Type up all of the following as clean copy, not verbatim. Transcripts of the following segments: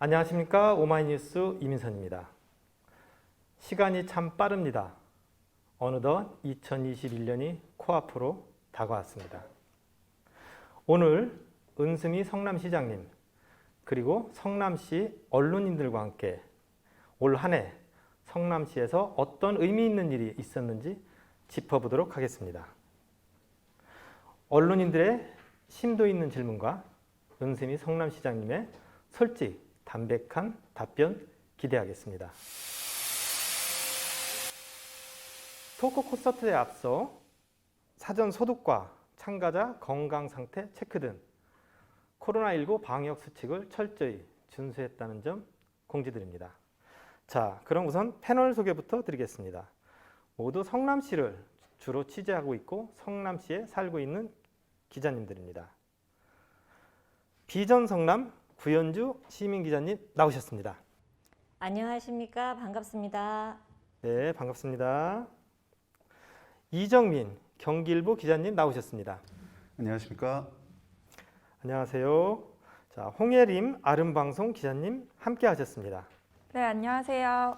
안녕하십니까. 오마이뉴스 이민선입니다. 시간이 참 빠릅니다. 어느덧 2021년이 코앞으로 다가왔습니다. 오늘 은수미 성남시장님 그리고 성남시 언론인들과 함께 올 한 해 성남시에서 어떤 의미 있는 일이 있었는지 짚어보도록 하겠습니다. 언론인들의 심도 있는 질문과 은수미 성남시장님의 솔직 담백한 답변 기대하겠습니다. 토크 콘서트에 앞서 사전 소독과 참가자 건강 상태 체크 등 코로나19 방역 수칙을 철저히 준수했다는 점 공지드립니다. 자, 그럼 우선 패널 소개부터 드리겠습니다. 모두 성남시를 주로 취재하고 있고 성남시에 살고 있는 기자님들입니다. 비전 성남 구현주 시민기자님 나오셨습니다. 안녕하십니까. 반갑습니다. 네, 반갑습니다. 이정민 경기일보 기자님 나오셨습니다. 안녕하십니까. 안녕하세요. 자, 홍예림 아름방송 기자님 함께 하셨습니다. 네, 안녕하세요.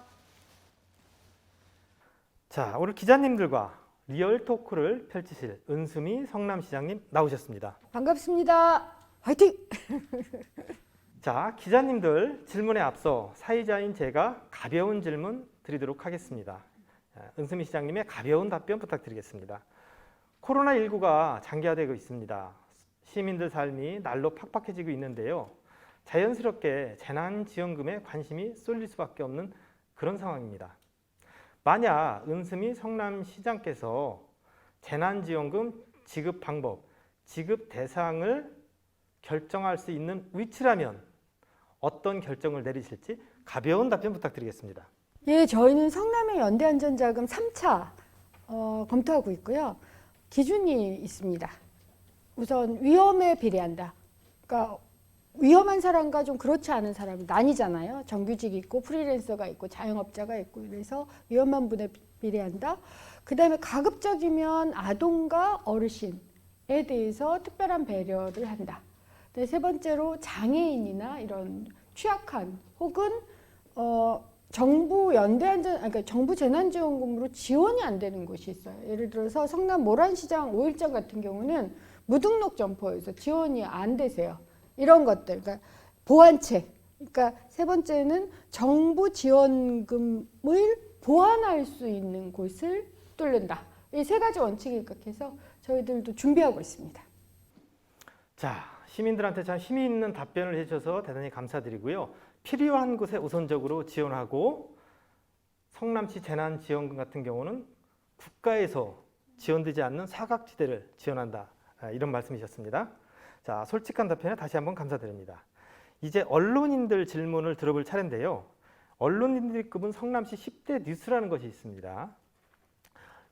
자, 오늘 기자님들과 리얼 토크를 펼치실 은수미 성남시장님 나오셨습니다. 반갑습니다. 화이팅! 자, 기자님들 질문에 앞서 사회자인 제가 가벼운 질문 드리도록 하겠습니다. 은수미 시장님의 가벼운 답변 부탁드리겠습니다. 코로나19가 장기화되고 있습니다. 시민들 삶이 날로 팍팍해지고 있는데요. 자연스럽게 재난지원금에 관심이 쏠릴 수밖에 없는 그런 상황입니다. 만약 은수미 성남시장께서 재난지원금 지급 방법, 지급 대상을 결정할 수 있는 위치라면 어떤 결정을 내리실지 가벼운 답변 부탁드리겠습니다. 예, 저희는 성남의 연대안전자금 3차 검토하고 있고요. 기준이 있습니다. 우선 위험에 비례한다. 그러니까 위험한 사람과 좀 그렇지 않은 사람이 나뉘잖아요. 정규직이 있고 프리랜서가 있고 자영업자가 있고 그래서 위험한 분에 비례한다. 그 다음에 가급적이면 아동과 어르신에 대해서 특별한 배려를 한다. 세 번째로 장애인이나 이런 취약한 혹은 정부 연대안전, 그러니까 정부 재난지원금으로 지원이 안 되는 곳이 있어요. 예를 들어서 성남 모란시장 5일장 같은 경우는 무등록 점포에서 지원이 안 되세요. 이런 것들, 그러니까 보완책. 그러니까 세 번째는 정부 지원금을 보완할 수 있는 곳을 뚫는다. 이 세 가지 원칙에 입각해서 저희들도 준비하고 있습니다. 자, 시민들한테 참 힘이 있는 답변을 해주셔서 대단히 감사드리고요. 필요한 곳에 우선적으로 지원하고 성남시 재난지원금 같은 경우는 국가에서 지원되지 않는 사각지대를 지원한다. 이런 말씀이셨습니다. 자, 솔직한 답변에 다시 한번 감사드립니다. 이제 언론인들 질문을 들어볼 차례인데요. 언론인들이 꼽은 성남시 10대 뉴스라는 것이 있습니다.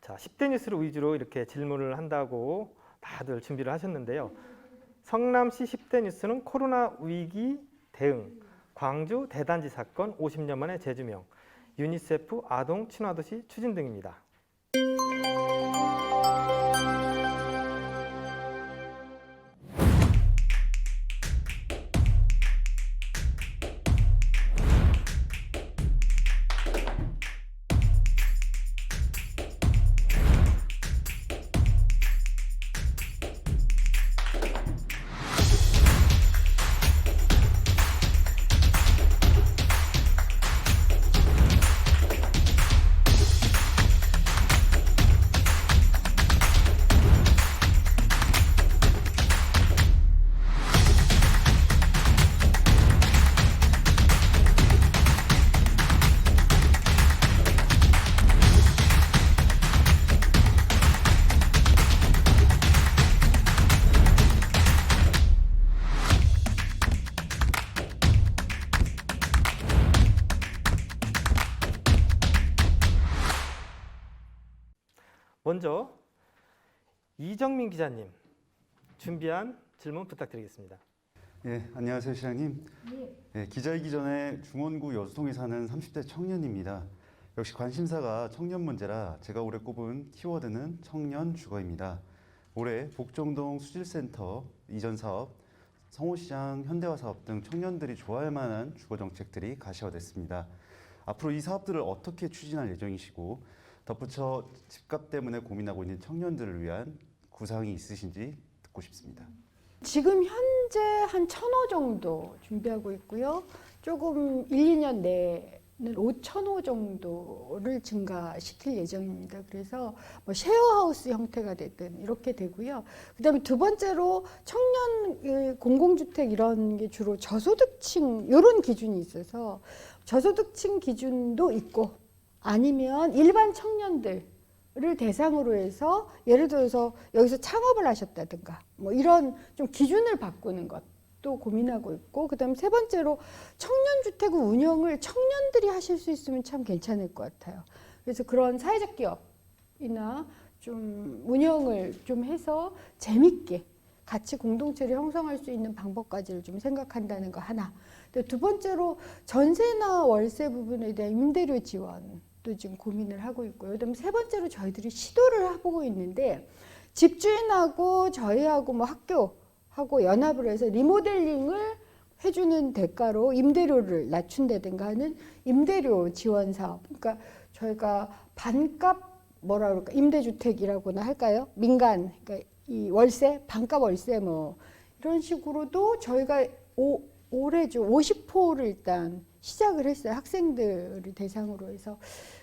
자, 10대 뉴스를 위주로 이렇게 질문을 한다고 다들 준비를 하셨는데요. 성남시 10대 뉴스는 코로나 위기 대응, 광주 대단지 사건 50년 만에 재조명, 유니세프 아동 친화도시 추진 등입니다. 먼저 이정민 기자님 준비한 질문 부탁드리겠습니다. 예, 안녕하세요, 시장님. 예, 기자이기 전에 중원구 여수동에 사는 30대 청년입니다. 역시 관심사가 청년 문제라 제가 올해 꼽은 키워드는 청년 주거입니다. 올해 복정동 수질센터 이전 사업 성호시장, 현대화사업 등 청년들이 좋아할 만한 주거 정책들이 가시화됐습니다. 앞으로 이 사업들을 어떻게 추진할 예정이시고 덧붙여 집값 때문에 고민하고 있는 청년들을 위한 구상이 있으신지 듣고 싶습니다. 지금 현재 한 1,000호 정도 준비하고 있고요. 조금 1, 2년 내에는 5,000호 정도를 증가시킬 예정입니다. 그래서 뭐 쉐어하우스 형태가 되든 이렇게 되고요. 그다음에 두 번째로 청년 공공주택 이런 게 주로 저소득층 이런 기준이 있어서 저소득층 기준도 있고 아니면 일반 청년들을 대상으로 해서 예를 들어서 여기서 창업을 하셨다든가 뭐 이런 좀 기준을 바꾸는 것도 고민하고 있고 그다음에 세 번째로 청년주택 운영을 청년들이 하실 수 있으면 참 괜찮을 것 같아요. 그래서 그런 사회적 기업이나 좀 운영을 좀 해서 재밌게 같이 공동체를 형성할 수 있는 방법까지를 좀 생각한다는 거 하나. 두 번째로 전세나 월세 부분에 대한 임대료 지원도 지금 고민을 하고 있고요. 그다음에 세 번째로 저희들이 시도를 해보고 있는데 집주인하고 저희하고 뭐 학교하고 연합을 해서 리모델링을 해주는 대가로 임대료를 낮춘다든가 하는 임대료 지원 사업. 그러니까 저희가 반값 뭐라 그럴까 임대주택이라고나 할까요? 민간 그러니까 이 월세 반값 월세 뭐 이런 식으로도 저희가 올해죠 50호를 일단 시작을 했어요. 학생들을 대상으로 해서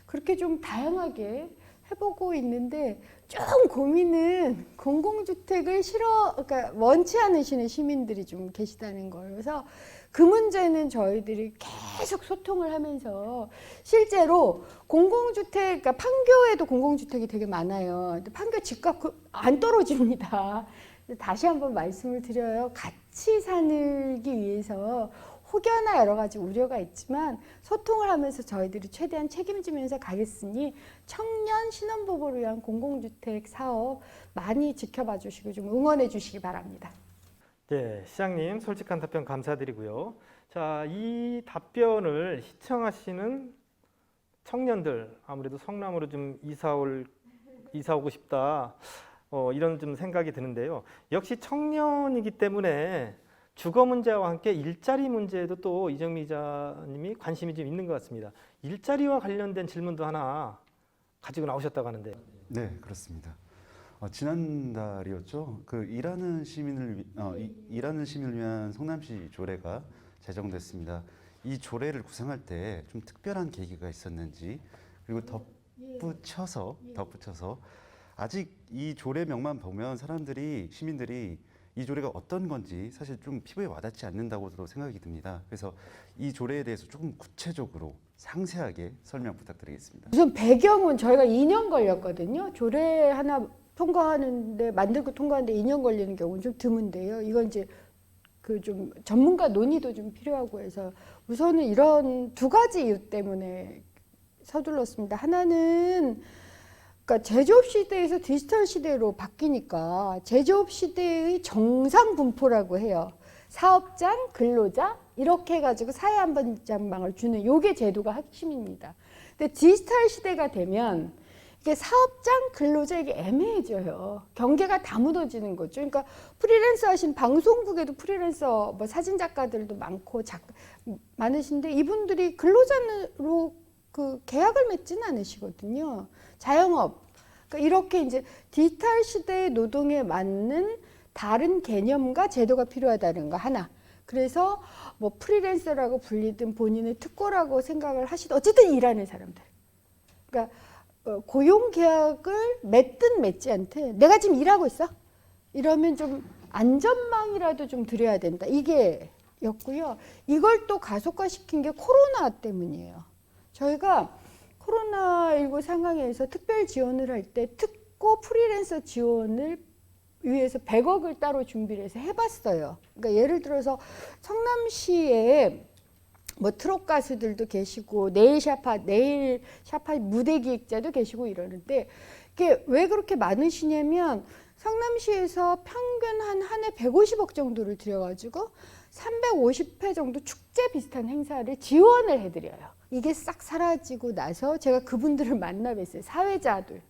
그렇게 좀 다양하게 해보고 있는데 좀 고민은 공공주택을 그러니까 원치 않으시는 시민들이 좀 계시다는 거예요. 그래서 그 문제는 저희들이 계속 소통을 하면서 실제로 공공주택, 그러니까 판교에도 공공주택이 되게 많아요. 근데 판교 집값 안 떨어집니다. 다시 한번 말씀을 드려요. 같이 살기 위해서 혹여나 여러 가지 우려가 있지만 소통을 하면서 저희들이 최대한 책임지면서 가겠으니 청년 신혼부부를 위한 공공주택 사업 많이 지켜봐 주시고 좀 응원해 주시기 바랍니다. 네, 시장님 솔직한 답변 감사드리고요. 자, 이 답변을 시청하시는 청년들 아무래도 성남으로 좀 이사 오고 싶다 이런 좀 생각이 드는데요. 역시 청년이기 때문에 주거 문제와 함께 일자리 문제에도 또 이정미 기자님이 관심이 좀 있는 것 같습니다. 일자리와 관련된 질문도 하나 가지고 나오셨다고 하는데. 네, 그렇습니다. 지난달이었죠. 그 일하는 시민을 위한 성남시 조례가 제정됐습니다. 이 조례를 구상할 때 좀 특별한 계기가 있었는지 그리고 덧붙여서 아직 이 조례명만 보면 시민들이 이 조례가 어떤 건지 사실 좀 피부에 와닿지 않는다고도 생각이 듭니다. 그래서 이 조례에 대해서 조금 구체적으로 상세하게 설명 부탁드리겠습니다. 우선 배경은 저희가 2년 걸렸거든요. 조례 하나 만들고 통과하는데 2년 걸리는 경우는 좀 드문데요. 이건 이제 그 좀 전문가 논의도 좀 필요하고 해서 우선은 이런 두 가지 이유 때문에 서둘렀습니다. 하나는 그러니까 제조업 시대에서 디지털 시대로 바뀌니까 제조업 시대의 정상 분포라고 해요. 사업장, 근로자 이렇게 해가지고 사회 안전망을 주는 요게 제도가 핵심입니다. 근데 디지털 시대가 되면 이게 사업장, 근로자 이게 애매해져요. 경계가 다 무너지는 거죠. 그러니까 프리랜서 하신 방송국에도 프리랜서 뭐 사진 작가들도 많으신데 이분들이 근로자로 그 계약을 맺지는 않으시거든요. 자영업. 그러니까 이렇게 이제 디지털 시대의 노동에 맞는 다른 개념과 제도가 필요하다는 거 하나. 그래서 뭐 프리랜서라고 불리든 본인의 특고라고 생각을 하시든 어쨌든 일하는 사람들. 그러니까 고용 계약을 맺든 맺지 않든 내가 지금 일하고 있어. 이러면 좀 안전망이라도 좀 드려야 된다. 이게 였고요. 이걸 또 가속화시킨 게 코로나 때문이에요. 저희가 코로나19 상황에서 특별 지원을 할 때 특고 프리랜서 지원을 위해서 100억을 따로 준비를 해서 해봤어요. 그러니까 예를 들어서 성남시에 뭐 트롯 가수들도 계시고 네일 샤파 무대 기획자도 계시고 이러는데 이게 왜 그렇게 많으시냐면 성남시에서 평균 한 해 150억 정도를 들여가지고 350회 정도 축제 비슷한 행사를 지원을 해드려요. 이게 싹 사라지고 나서 제가 그분들을 만나 뵀어요. 사회자들.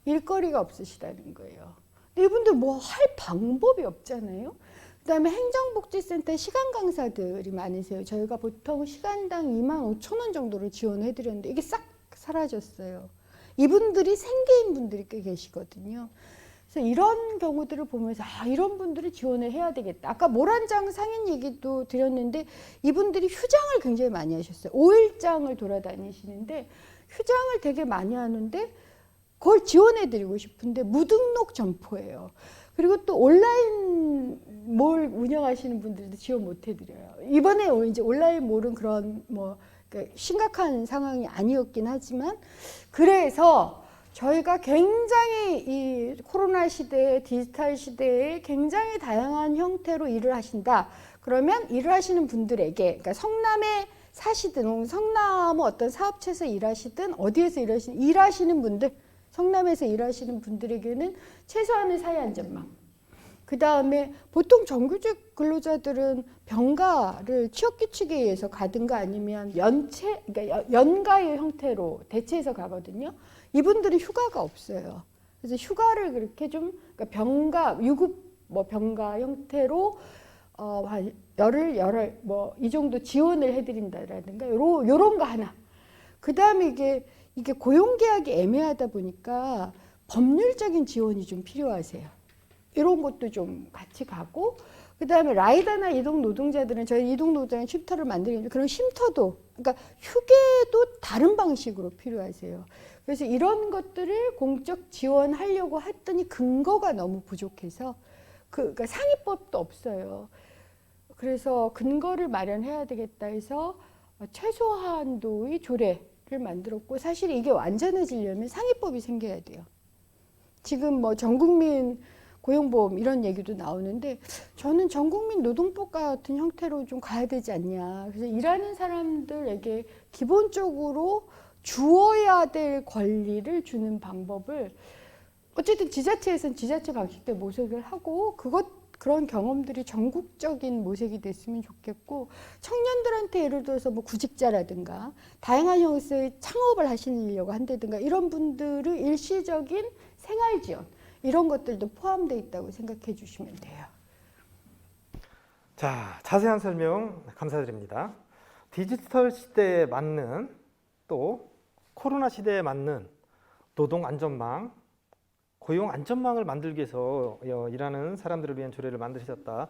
일거리가 없으시다는 거예요. 근데 이분들 뭐 할 방법이 없잖아요. 그다음에 행정복지센터 시간 강사들이 많으세요. 저희가 보통 시간당 25,000원 정도를 지원해 드렸는데 이게 싹 사라졌어요. 이분들이 생계인 분들이 꽤 계시거든요. 그래서 이런 경우들을 보면서 이런 분들을 지원을 해야 되겠다. 아까 모란장 상인 얘기도 드렸는데 이분들이 휴장을 굉장히 많이 하셨어요. 5일장을 돌아다니시는데 휴장을 되게 많이 하는데 그걸 지원해 드리고 싶은데 무등록 점포예요. 그리고 또 온라인 몰 운영하시는 분들도 지원 못 해드려요. 이번에 이제 온라인 몰은 그런 그러니까 심각한 상황이 아니었긴 하지만 그래서 저희가 굉장히 이 코로나 시대에 디지털 시대에 굉장히 다양한 형태로 일을 하신다. 그러면 일을 하시는 분들에게 그러니까 성남에 사시든 성남 어떤 사업체에서 일하시든 어디에서 일하시는 분들 성남에서 일하시는 분들에게는 최소한의 사회 안전망. 그 다음에 보통 정규직 근로자들은 병가를 취업규칙에 의해서 가든가 아니면 그러니까 연가의 형태로 대체해서 가거든요. 이분들은 휴가가 없어요. 그래서 휴가를 그렇게 좀 그러니까 병가 유급 병가 형태로 열흘 이 정도 지원을 해드린다라든가 요런 거 하나. 그 다음에 이게 고용계약이 애매하다 보니까 법률적인 지원이 좀 필요하세요. 이런 것도 좀 같이 가고 그 다음에 라이더나 이동 노동자들은 저희 이동 노동자는 쉼터를 만드는데 그런 쉼터도 그러니까 휴게도 다른 방식으로 필요하세요. 그래서 이런 것들을 공적 지원하려고 했더니 근거가 너무 부족해서 그러니까 상위법도 없어요. 그래서 근거를 마련해야 되겠다 해서 최소한도의 조례를 만들었고 사실 이게 완전해지려면 상위법이 생겨야 돼요. 지금 전국민 고용보험 이런 얘기도 나오는데 저는 전국민 노동법 같은 형태로 좀 가야 되지 않냐. 그래서 일하는 사람들에게 기본적으로 주어야 될 권리를 주는 방법을 어쨌든 지자체에서는 지자체 방식대로 모색을 하고 그런 경험들이 전국적인 모색이 됐으면 좋겠고 청년들한테 예를 들어서 구직자라든가 다양한 형태의 창업을 하시려고 한다든가 이런 분들의 일시적인 생활 지원 이런 것들도 포함되어 있다고 생각해 주시면 돼요. 자, 자세한 설명 감사드립니다. 디지털 시대에 맞는 또 코로나 시대에 맞는 노동 안전망, 고용 안전망을 만들기 위해서 일하는 사람들을 위한 조례를 만드셨다.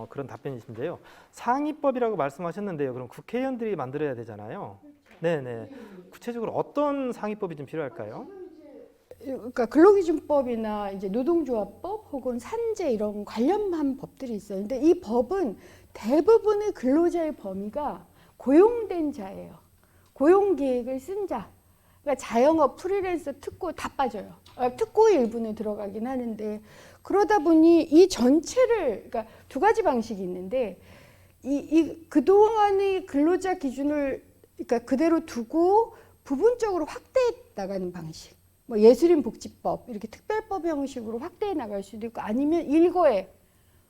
그런 답변이신데요. 상위법이라고 말씀하셨는데요. 그럼 국회의원들이 만들어야 되잖아요. 네네. 구체적으로 어떤 상위법이 좀 필요할까요? 그러니까 근로기준법이나 이제 노동조합법 혹은 산재 이런 관련한 법들이 있어요. 근데 이 법은 대부분의 근로자의 범위가 고용된 자예요. 고용계획을 쓴 자. 그러니까 자영업, 프리랜서, 특고 다 빠져요. 특고의 일부는 들어가긴 하는데 그러다 보니 이 전체를 그러니까 두 가지 방식이 있는데 그동안의 근로자 기준을 그러니까 그대로 두고 부분적으로 확대해 나가는 방식. 예술인 복지법 이렇게 특별법 형식으로 확대해 나갈 수도 있고 아니면 일거에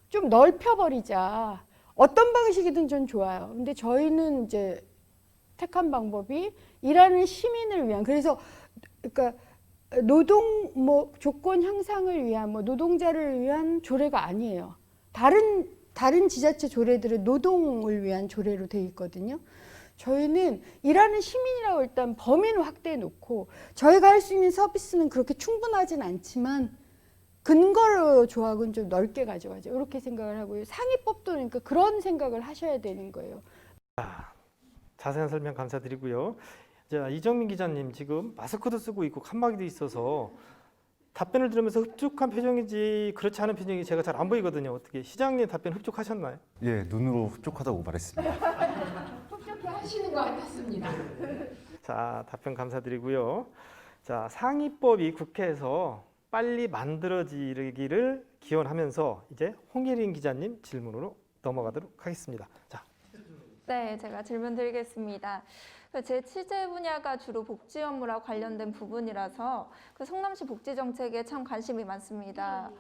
좀 넓혀버리자. 어떤 방식이든 전 좋아요. 근데 저희는 이제 택한 방법이 일하는 시민을 위한 그래서 그러니까 노동 조건 향상을 위한 노동자를 위한 조례가 아니에요. 다른 지자체 조례들은 노동을 위한 조례로 되어 있거든요. 저희는 일하는 시민이라고 일단 범위는 확대해 놓고 저희가 할 수 있는 서비스는 그렇게 충분하진 않지만 근거 조항은 좀 넓게 가져가죠. 이렇게 생각을 하고요. 상위법도 그러니까 그런 생각을 하셔야 되는 거예요. 자세한 설명 감사드리고요. 자, 이정민 기자님 지금 마스크도 쓰고 있고 칸막이도 있어서 답변을 들으면서 흡족한 표정인지 그렇지 않은 표정이 제가 잘 안 보이거든요. 어떻게 시장님 답변 흡족하셨나요? 예, 눈으로 흡족하다고 말했습니다. 흡족해 하시는 것 같았습니다. 자, 답변 감사드리고요. 자, 상위법이 국회에서 빨리 만들어지기를 기원하면서 이제 홍예린 기자님 질문으로 넘어가도록 하겠습니다. 자. 네, 제가 질문 드리겠습니다. 제 취재 분야가 주로 복지 업무와 관련된 부분이라서 성남시 복지 정책에 참 관심이 많습니다.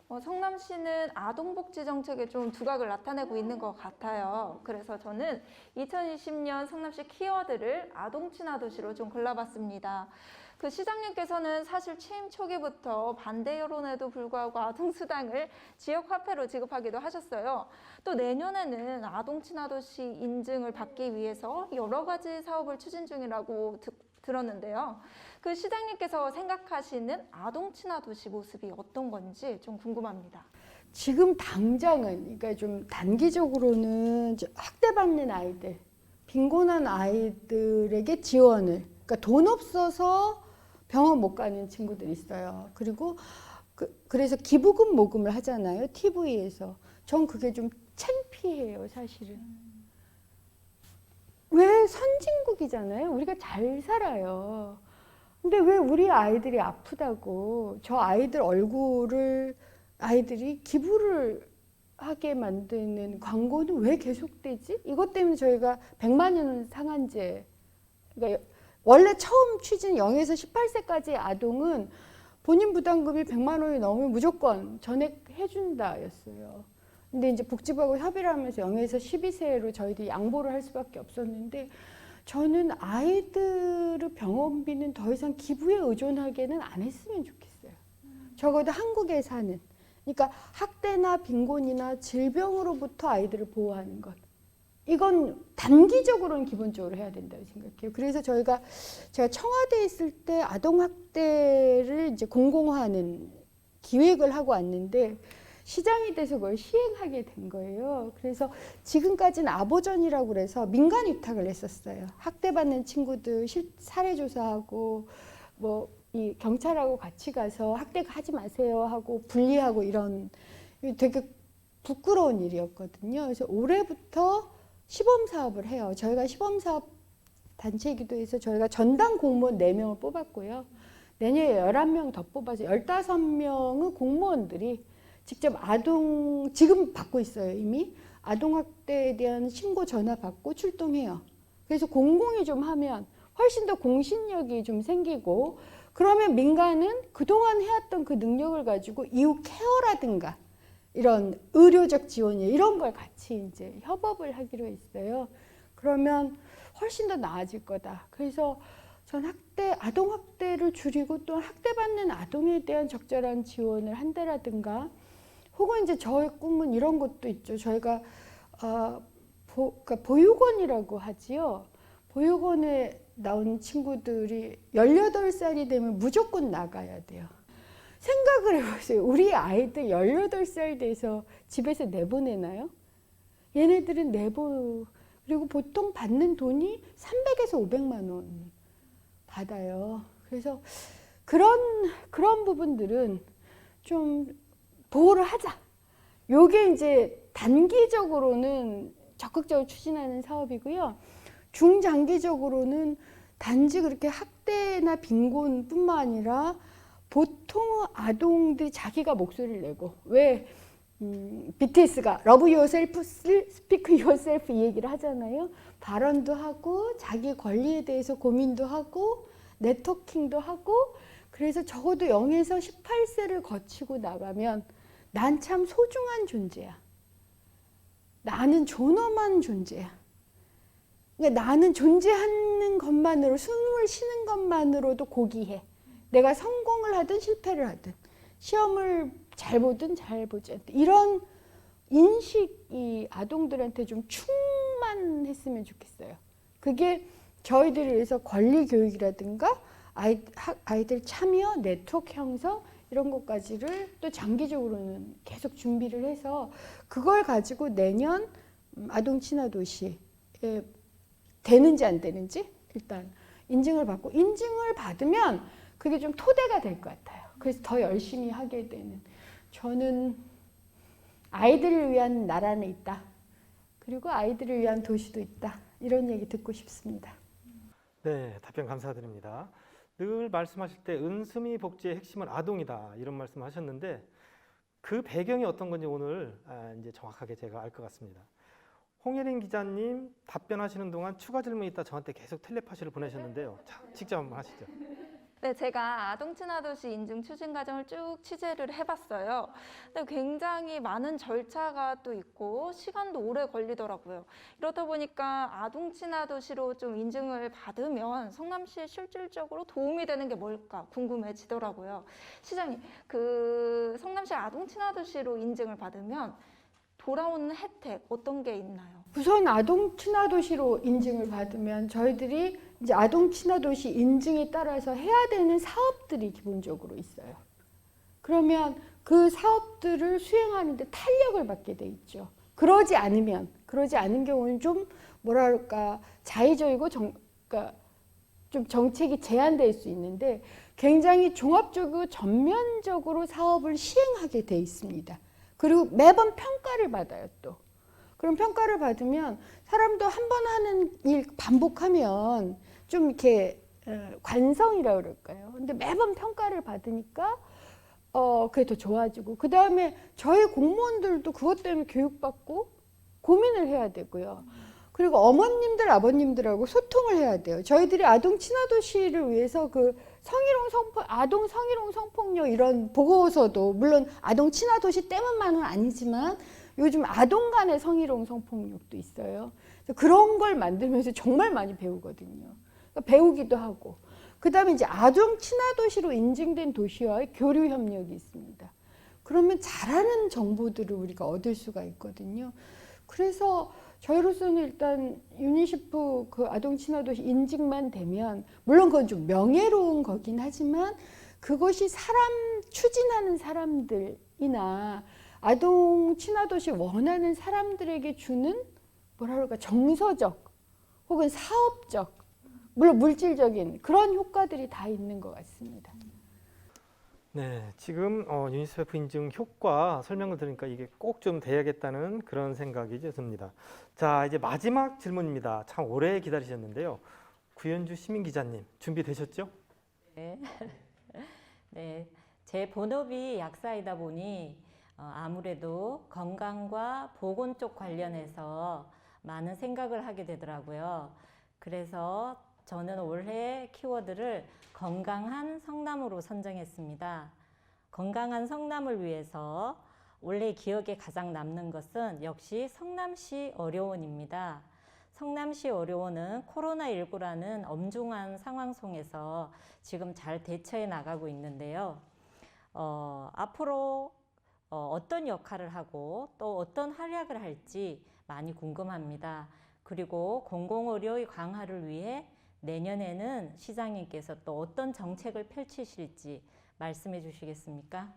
성남시는 아동복지 정책에 좀 두각을 나타내고 있는 것 같아요. 그래서 저는 2020년 성남시 키워드를 아동 친화 도시로 좀 골라봤습니다. 그 시장님께서는 사실 취임 초기부터 반대 여론에도 불구하고 아동수당을 지역화폐로 지급하기도 하셨어요. 또 내년에는 아동 친화도시 인증을 받기 위해서 여러 가지 사업을 추진 중이라고 들었는데요. 그 시장님께서 생각하시는 아동 친화도시 모습이 어떤 건지 좀 궁금합니다. 지금 당장은, 그러니까 좀 단기적으로는 학대받는 아이들, 빈곤한 아이들에게 지원을, 그러니까 돈 없어서 병원 못 가는 친구들이 있어요. 그리고 그래서 기부금 모금을 하잖아요, TV에서. 전 그게 좀 창피해요, 사실은. 왜 선진국이잖아요. 우리가 잘 살아요. 근데 왜 우리 아이들이 아프다고 저 아이들 얼굴을 아이들이 기부를 하게 만드는 광고는 왜 계속되지? 이것 때문에 저희가 100만 원 상한제, 그러니까 원래 처음 취진 0에서 18세까지 아동은 본인 부담금이 100만 원이 넘으면 무조건 전액해준다였어요. 근데 이제 복지부하고 협의를 하면서 0에서 12세로 저희들이 양보를 할 수밖에 없었는데, 저는 아이들의 병원비는 더 이상 기부에 의존하게는 안 했으면 좋겠어요. 적어도 한국에 사는. 그러니까 학대나 빈곤이나 질병으로부터 아이들을 보호하는 것. 이건 단기적으로는 기본적으로 해야 된다고 생각해요. 그래서 제가 청와대에 있을 때 아동학대를 이제 공공화하는 기획을 하고 왔는데, 시장이 돼서 그걸 시행하게 된 거예요. 그래서 지금까지는 아보전이라고 그래서 민간 위탁을 했었어요. 학대받는 친구들 사례 조사하고 뭐 이 경찰하고 같이 가서 학대하지 마세요 하고 분리하고, 이런 되게 부끄러운 일이었거든요. 그래서 올해부터 시범 사업을 해요. 저희가 시범 사업 단체이기도 해서 저희가 전담 공무원 4명을 뽑았고요. 내년에 11명 더 뽑아서 15명의 공무원들이 직접 지금 받고 있어요, 이미. 아동학대에 대한 신고 전화 받고 출동해요. 그래서 공공이 좀 하면 훨씬 더 공신력이 좀 생기고, 그러면 민간은 그동안 해왔던 그 능력을 가지고 이후 케어라든가 이런 의료적 지원이 이런 걸 같이 이제 협업을 하기로 했어요. 그러면 훨씬 더 나아질 거다. 그래서 전 아동학대를 줄이고 또 학대받는 아동에 대한 적절한 지원을 한다라든가, 혹은 이제 저의 꿈은 이런 것도 있죠. 저희가 그러니까 보육원이라고 하지요. 보육원에 나온 친구들이 18살이 되면 무조건 나가야 돼요. 생각을 해보세요. 우리 아이들 18살 돼서 집에서 내보내나요? 얘네들은 그리고 보통 받는 돈이 300에서 500만 원 받아요. 그래서 그런 부분들은 좀 보호를 하자. 요게 이제 단기적으로는 적극적으로 추진하는 사업이고요. 중장기적으로는 단지 그렇게 학대나 빈곤뿐만 아니라 보통 아동들이 자기가 목소리를 내고, 왜 BTS가 Love Yourself, Speak Yourself 이 얘기를 하잖아요. 발언도 하고 자기 권리에 대해서 고민도 하고 네트워킹도 하고, 그래서 적어도 0에서 18세를 거치고 나가면 난 참 소중한 존재야. 나는 존엄한 존재야. 그러니까 나는 존재하는 것만으로, 숨을 쉬는 것만으로도 고귀해. 내가 성공을 하든 실패를 하든, 시험을 잘 보든 잘 보지 않든, 이런 인식이 아동들한테 좀 충만했으면 좋겠어요. 그게 저희들을 위해서 권리 교육이라든가 아이들 참여, 네트워크 형성 이런 것까지를 또 장기적으로는 계속 준비를 해서, 그걸 가지고 내년 아동 친화 도시에 되는지 안 되는지 일단 인증을 받고, 인증을 받으면 그게 좀 토대가 될 것 같아요. 그래서 더 열심히 하게 되는, 저는 아이들을 위한 나라는 있다. 그리고 아이들을 위한 도시도 있다. 이런 얘기 듣고 싶습니다. 네, 답변 감사드립니다. 늘 말씀하실 때 은수미 복지의 핵심은 아동이다 이런 말씀하셨는데, 그 배경이 어떤 건지 오늘 이제 정확하게 제가 알 것 같습니다. 홍예린 기자님 답변하시는 동안 추가 질문이 있다 저한테 계속 텔레파시를 보내셨는데요. 자, 직접 한번 하시죠. 네, 제가 아동 친화 도시 인증 추진 과정을 쭉 취재를 해봤어요. 근데 굉장히 많은 절차가 또 있고 시간도 오래 걸리더라고요. 이러다 보니까 아동 친화 도시로 좀 인증을 받으면 성남시에 실질적으로 도움이 되는 게 뭘까 궁금해지더라고요. 시장님, 그 성남시 아동 친화 도시로 인증을 받으면 돌아오는 혜택 어떤 게 있나요? 우선 아동 친화 도시로 인증을 받으면 저희들이 이제 아동 친화 도시 인증에 따라서 해야 되는 사업들이 기본적으로 있어요. 그러면 그 사업들을 수행하는데 탄력을 받게 돼 있죠. 그러지 않은 경우는 좀 뭐랄까 자의적이고 그러니까 좀 정책이 제한될 수 있는데 굉장히 종합적이고 전면적으로 사업을 시행하게 돼 있습니다. 그리고 매번 평가를 받아요 또. 그럼 평가를 받으면 사람도 한 번 하는 일 반복하면 좀 이렇게 관성이라고 그럴까요? 근데 매번 평가를 받으니까 그게 더 좋아지고 그 다음에 저희 공무원들도 그것 때문에 교육받고 고민을 해야 되고요. 그리고 어머님들 아버님들하고 소통을 해야 돼요. 저희들이 아동 친화 도시를 위해서 그 아동 성희롱 성폭력 이런 보고서도 물론 아동 친화 도시 때문만은 아니지만 요즘 아동 간의 성희롱 성폭력도 있어요. 그런 걸 만들면서 정말 많이 배우거든요. 그러니까 배우기도 하고 그다음에 이제 아동 친화 도시로 인증된 도시와의 교류 협력이 있습니다. 그러면 잘하는 정보들을 우리가 얻을 수가 있거든요. 그래서 저희로서는 일단 유니시프 그 아동 친화 도시 인증만 되면 물론 그건 좀 명예로운 거긴 하지만 그것이 추진하는 사람들이나 아동 친화 도시 원하는 사람들에게 주는 뭐라 그럴까 정서적 혹은 사업적 물론 물질적인 그런 효과들이 다 있는 것 같습니다. 네, 지금 유니세프 인증 효과 설명을 들으니까 이게 꼭 좀 돼야겠다는 그런 생각이 듭니다. 자, 이제 마지막 질문입니다. 참 오래 기다리셨는데요. 구현주 시민 기자님 준비되셨죠? 네. 네, 제 본업이 약사이다 보니 아무래도 건강과 보건 쪽 관련해서 많은 생각을 하게 되더라고요. 그래서 저는 올해 키워드를 건강한 성남으로 선정했습니다. 건강한 성남을 위해서 올해 기억에 가장 남는 것은 역시 성남시 의료원입니다. 성남시 의료원은 코로나19라는 엄중한 상황 속에서 지금 잘 대처해 나가고 있는데요. 앞으로 어떤 역할을 하고 또 어떤 활약을 할지 많이 궁금합니다. 그리고 공공의료의 강화를 위해 내년에는 시장님께서 또 어떤 정책을 펼치실지 말씀해 주시겠습니까?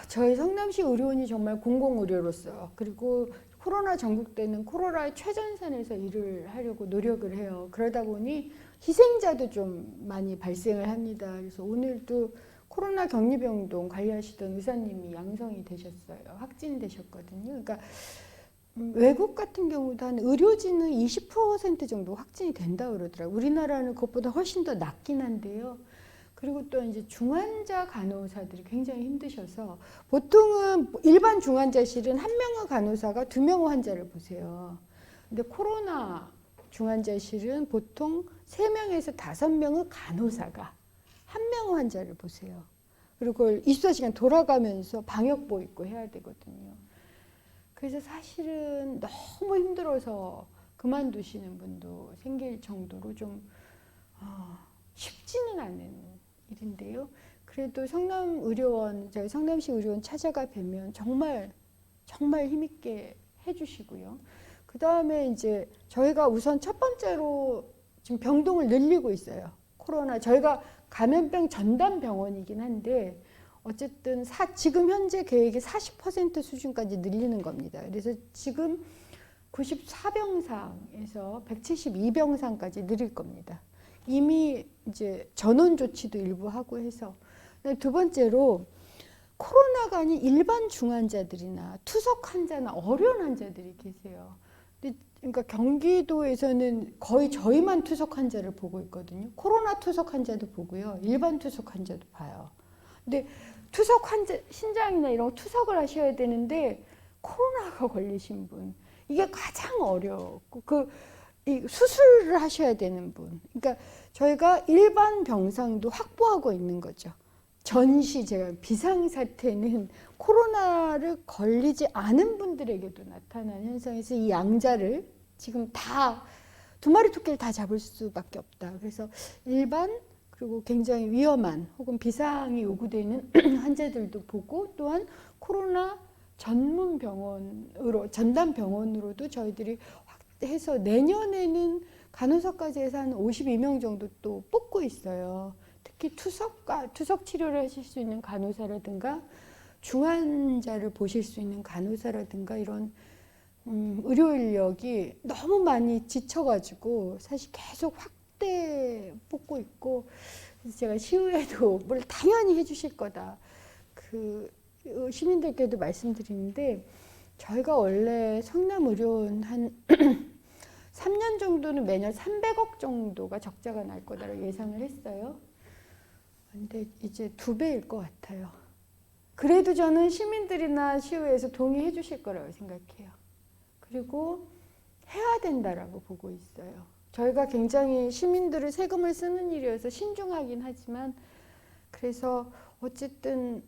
저희 성남시 의료원이 정말 공공의료로서 그리고 코로나 전국 때는 코로나의 최전선에서 일을 하려고 노력을 해요. 그러다 보니 희생자도 좀 많이 발생을 합니다. 그래서 오늘도 코로나 격리병동 관리하시던 의사님이 양성이 되셨어요. 확진되셨거든요. 그러니까 외국 같은 경우도 한 의료진은 20% 정도 확진이 된다고 그러더라고요. 우리나라는 그것보다 훨씬 더 낮긴 한데요. 그리고 또 이제 중환자 간호사들이 굉장히 힘드셔서 보통은 일반 중환자실은 한 명의 간호사가 2명의 환자를 보세요. 근데 코로나 중환자실은 보통 3명에서 5명의 간호사가 한 명의 환자를 보세요. 그리고 그걸 24시간 돌아가면서 방역복 입고 해야 되거든요. 그래서 사실은 너무 힘들어서 그만두시는 분도 생길 정도로 좀 쉽지는 않은 일인데요. 그래도 성남의료원, 저희 성남시 의료원 찾아가 뵈면 정말 힘있게 해주시고요. 그 다음에 이제 저희가 우선 첫 번째로 지금 병동을 늘리고 있어요. 코로나 저희가 감염병 전담 병원이긴 한데 어쨌든 지금 현재 계획이 40% 수준까지 늘리는 겁니다. 그래서 지금 94병상에서 172병상까지 늘릴 겁니다. 이미 이제 전원 조치도 일부 하고 해서. 두 번째로 코로나가 아닌 일반 중환자들이나 투석 환자나 어려운 환자들이 계세요. 그러니까 경기도에서는 거의 저희만 투석 환자를 보고 있거든요. 코로나 투석 환자도 보고요. 일반 투석 환자도 봐요. 근데 투석 환자, 신장이나 이런 투석을 하셔야 되는데 코로나가 걸리신 분, 이게 가장 어렵고 이 수술을 하셔야 되는 분. 그러니까 저희가 일반 병상도 확보하고 있는 거죠. 전시 제가 비상사태는 코로나를 걸리지 않은 분들에게도 나타나는 현상에서 이 양자를 지금 다 두 마리 토끼를 다 잡을 수밖에 없다. 그래서 일반 그리고 굉장히 위험한 혹은 비상이 요구되는 환자들도 보고 또한 코로나 전문 병원으로 전담 병원으로도 저희들이 확대해서 내년에는 간호사까지 해서 한 52명 정도 또 뽑고 있어요. 특히 투석 치료를 하실 수 있는 간호사라든가 중환자를 보실 수 있는 간호사라든가 이런 의료 인력이 너무 많이 지쳐가지고 사실 계속 확대 뽑고 있고 그래서 제가 시의회도 뭘 당연히 해주실 거다. 그 시민들께도 말씀드리는데 저희가 원래 성남의료원 한 3년 정도는 매년 300억 정도가 적자가 날 거다라고 예상을 했어요. 근데 이제 2배일 것 같아요. 그래도 저는 시민들이나 시의회에서 동의해 주실 거라고 생각해요. 그리고 해야 된다라고 보고 있어요. 저희가 굉장히 시민들의 세금을 쓰는 일이어서 신중하긴 하지만 그래서 어쨌든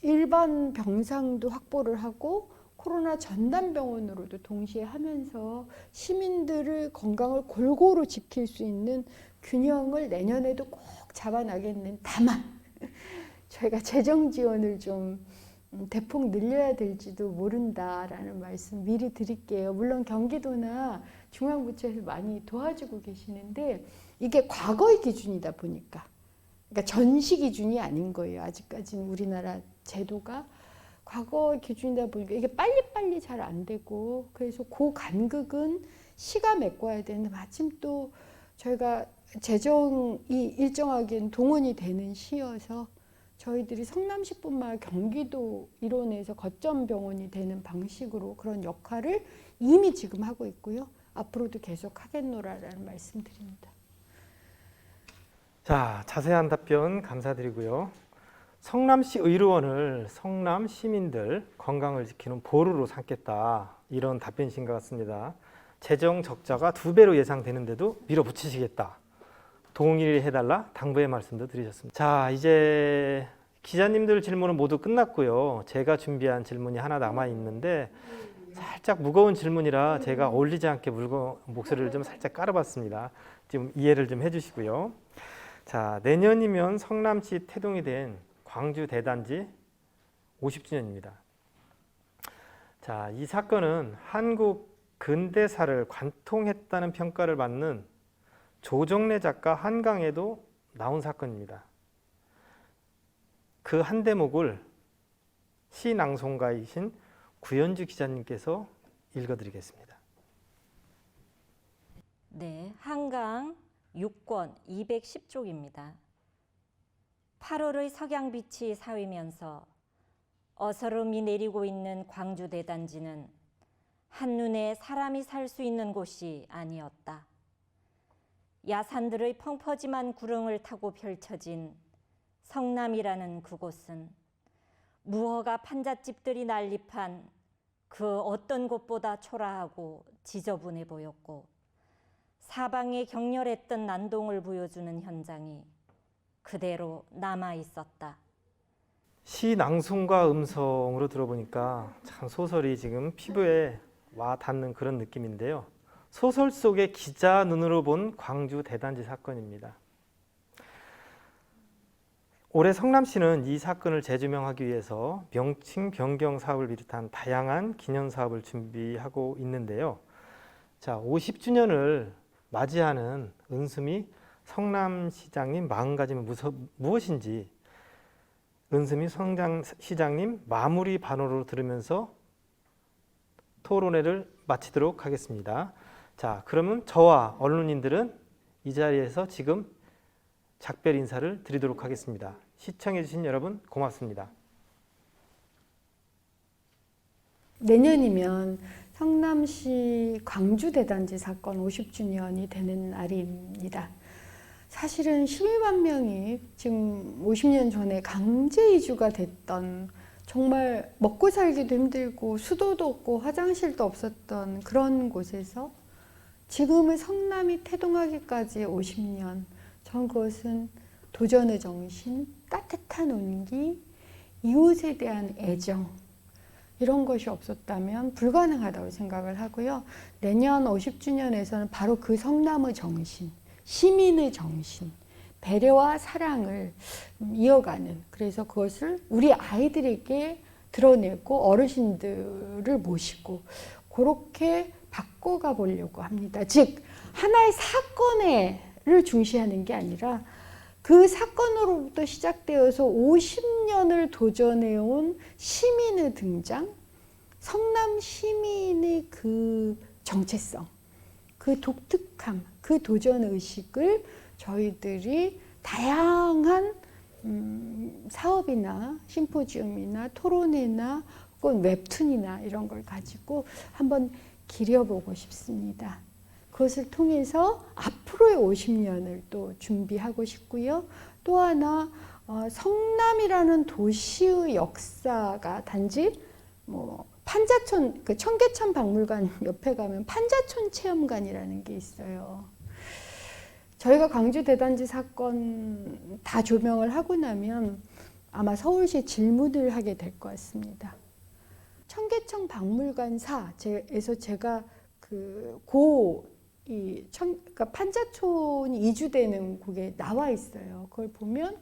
일반 병상도 확보를 하고 코로나 전담 병원으로도 동시에 하면서 시민들의 건강을 골고루 지킬 수 있는 균형을 내년에도 꼭 잡아나겠는. 다만 저희가 재정 지원을 좀 대폭 늘려야 될지도 모른다라는 말씀 미리 드릴게요. 물론 경기도나 중앙부처에서 많이 도와주고 계시는데 이게 과거의 기준이다 보니까 그러니까 전시 기준이 아닌 거예요. 아직까지는 우리나라 제도가 과거 기준이다 보니까 이게 빨리빨리 잘 안 되고 그래서 그 간극은 시가 메꿔야 되는데 마침 또 저희가 재정이 일정하게 동원이 되는 시여서 저희들이 성남시뿐만 아니라 경기도 일원에서 거점 병원이 되는 방식으로 그런 역할을 이미 지금 하고 있고요. 앞으로도 계속 하겠노라라는 말씀드립니다. 자, 자세한 답변 감사드리고요. 성남시 의료원을 성남 시민들 건강을 지키는 보루로 삼겠다. 이런 답변이신 것 같습니다. 재정 적자가 2배로 예상되는데도 밀어붙이시겠다. 동의해달라 당부의 말씀도 드리셨습니다. 자, 이제 기자님들 질문은 모두 끝났고요. 제가 준비한 질문이 하나 남아 있는데 살짝 무거운 질문이라 제가 어울리지 않게 목소리를 좀 살짝 깔아봤습니다. 좀 이해를 좀 해주시고요. 자, 내년이면 성남시 태동이 된 광주 대단지 50주년입니다. 자, 이 사건은 한국 근대사를 관통했다는 평가를 받는 조정래 작가 한강에도 나온 사건입니다. 그 한 대목을 시낭송가이신 구현주 기자님께서 읽어드리겠습니다. 네, 한강 6권 210쪽입니다. 8월의 석양빛이 사위면서 어서름이 내리고 있는 광주 대단지는 한눈에 사람이 살 수 있는 곳이 아니었다. 야산들의 펑퍼짐한 구릉을 타고 펼쳐진 성남이라는 그곳은 무허가 판잣집들이 난립한 그 어떤 곳보다 초라하고 지저분해 보였고 사방에 격렬했던 난동을 보여주는 현장이 그대로 남아 있었다. 시 낭송과 음성으로 들어보니까 참 소설이 지금 피부에 와 닿는 그런 느낌인데요. 소설 속의 기자 눈으로 본 광주 대단지 사건입니다. 올해 성남시는 이 사건을 재조명하기 위해서 명칭 변경 사업을 비롯한 다양한 기념 사업을 준비하고 있는데요. 자, 50주년을 맞이하는 은수미 성남시장님 마음가짐은 무엇인지 은수미 성남시장님 마무리 발언으로 들으면서 토론회를 마치도록 하겠습니다. 자, 그러면 저와 언론인들은 이 자리에서 지금 작별 인사를 드리도록 하겠습니다. 시청해주신 여러분 고맙습니다. 내년이면 성남시 광주대단지 사건 50주년이 되는 날입니다. 사실은 12만 명이 지금 50년 전에 강제 이주가 됐던 정말 먹고 살기도 힘들고 수도도 없고 화장실도 없었던 그런 곳에서 지금의 성남이 태동하기까지 50년, 전 그것은 도전의 정신, 따뜻한 온기, 이웃에 대한 애정, 이런 것이 없었다면 불가능하다고 생각을 하고요. 내년 50주년에서는 바로 그 성남의 정신, 시민의 정신, 배려와 사랑을 이어가는, 그래서 그것을 우리 아이들에게 드러내고 어르신들을 모시고 그렇게 바꿔가 보려고 합니다. 즉 하나의 사건을 중시하는 게 아니라 그 사건으로부터 시작되어서 50년을 도전해온 시민의 등장, 성남 시민의 그 정체성, 그 독특함, 그 도전의식을 저희들이 다양한 사업이나 심포지움이나 토론회나 혹은 웹툰이나 이런 걸 가지고 한번 기려보고 싶습니다. 그것을 통해서 앞으로의 50년을 또 준비하고 싶고요. 또 하나 성남이라는 도시의 역사가 단지 뭐 판자촌, 그 청계천 박물관 옆에 가면 판자촌 체험관이라는 게 있어요. 저희가 광주 대단지 사건 다 조명을 하고 나면 아마 서울시에 질문을 하게 될 것 같습니다. 청계천 박물관사에서 제가 그러니까 판자촌이 이주되는 곳에 나와 있어요. 그걸 보면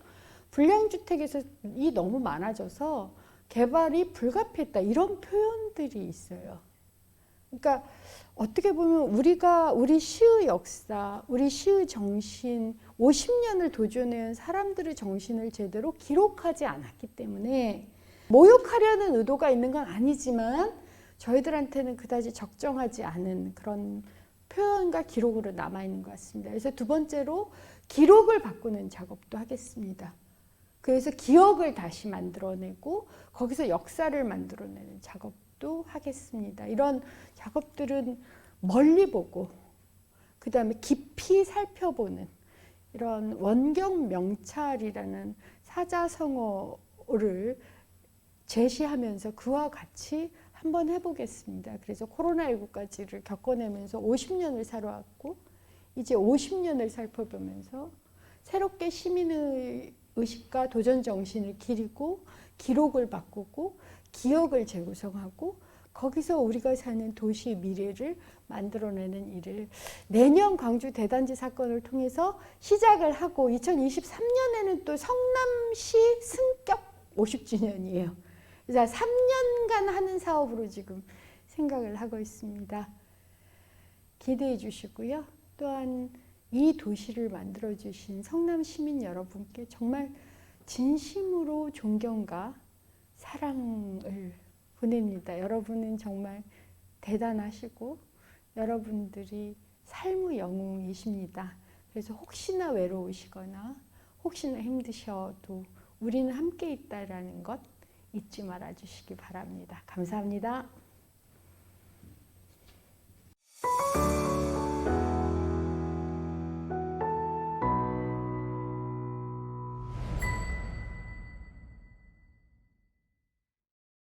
불량주택에서 이 너무 많아져서 개발이 불가피했다, 이런 표현들이 있어요. 그러니까 어떻게 보면 우리 시의 역사, 우리 시의 정신, 50년을 도전해온 사람들의 정신을 제대로 기록하지 않았기 때문에 모욕하려는 의도가 있는 건 아니지만 저희들한테는 그다지 적정하지 않은 그런 표현과 기록으로 남아있는 것 같습니다. 그래서 두 번째로 기록을 바꾸는 작업도 하겠습니다. 그래서 기억을 다시 만들어내고 거기서 역사를 만들어내는 작업도 하겠습니다. 이런 작업들은 멀리 보고 그 다음에 깊이 살펴보는 이런 원경 명찰이라는 사자성어를 제시하면서 그와 같이 한번 해보겠습니다. 그래서 코로나19까지를 겪어내면서 50년을 살아왔고 이제 50년을 살펴보면서 새롭게 시민의 의식과 도전 정신을 기리고 기록을 바꾸고 기억을 재구성하고 거기서 우리가 사는 도시의 미래를 만들어내는 일을 내년 광주 대단지 사건을 통해서 시작을 하고 2023년에는 또 성남시 승격 50주년이에요. 그래서 3년간 하는 사업으로 지금 생각을 하고 있습니다. 기대해 주시고요. 또한 이 도시를 만들어주신 성남 시민 여러분께 정말 진심으로 존경과 사랑을 보냅니다. 여러분은 정말 대단하시고 여러분들이 삶의 영웅이십니다. 그래서 혹시나 외로우시거나 혹시나 힘드셔도 우리는 함께 있다라는 것 잊지 말아 주시기 바랍니다. 감사합니다.